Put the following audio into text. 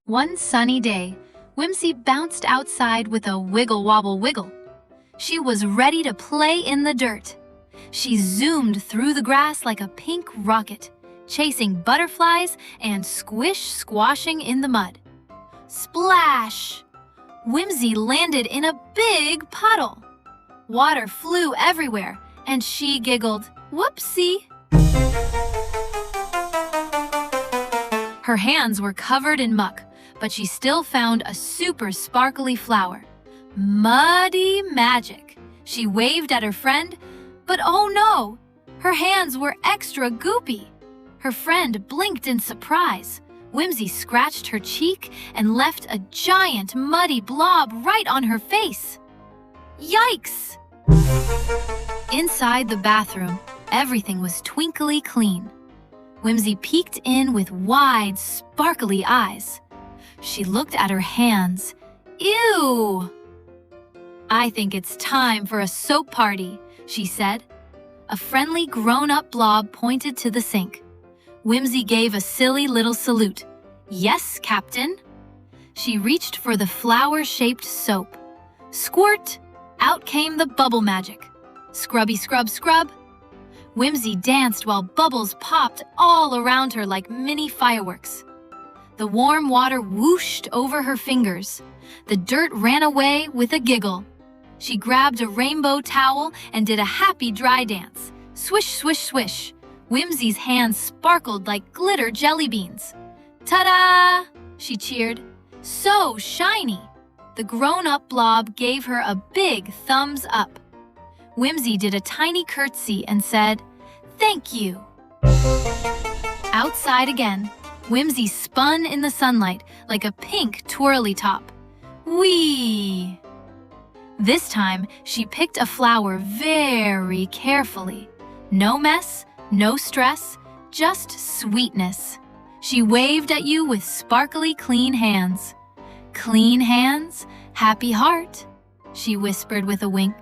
One sunny day, Whimsy bounced outside with a wiggle wobble wiggle. She was ready to play in the dirt. She zoomed through the grass like a pink rocket, chasing butterflies and squashing in the mud. Splash! Whimsy landed in a big puddle. Water flew everywhere, and she giggled, "Whoopsie!" Her hands were covered in muck, but she still found a super sparkly flower. Muddy magic! She waved at her friend, but oh no! Her hands were extra goopy. Her friend blinked in surprise. Whimsy scratched her cheek and left a giant muddy blob right on her face. Yikes! Inside the bathroom, everything was twinkly clean. Whimsy peeked in with wide, sparkly eyes. She looked at her hands. Ew! "I think it's time for a soap party," she said. A friendly grown-up blob pointed to the sink. Whimsy gave a silly little salute. "Yes, Captain." She reached for the flower-shaped soap. Squirt! Out came the bubble magic. Scrubby scrub scrub. Whimsy danced while bubbles popped all around her like mini fireworks. The warm water whooshed over her fingers. The dirt ran away with a giggle. She grabbed a rainbow towel and did a happy dry dance. Swish, swish, swish. Whimsy's hands sparkled like glitter jelly beans. "Ta-da!" she cheered. "So shiny!" The grown-up blob gave her a big thumbs up. Whimsy did a tiny curtsy and said, "Thank you." Outside again, Whimsy spun in the sunlight like a pink twirly top. Whee! This time, she picked a flower very carefully. No mess, no stress, just sweetness. She waved at you with sparkly clean hands. "Clean hands, happy heart," she whispered with a wink.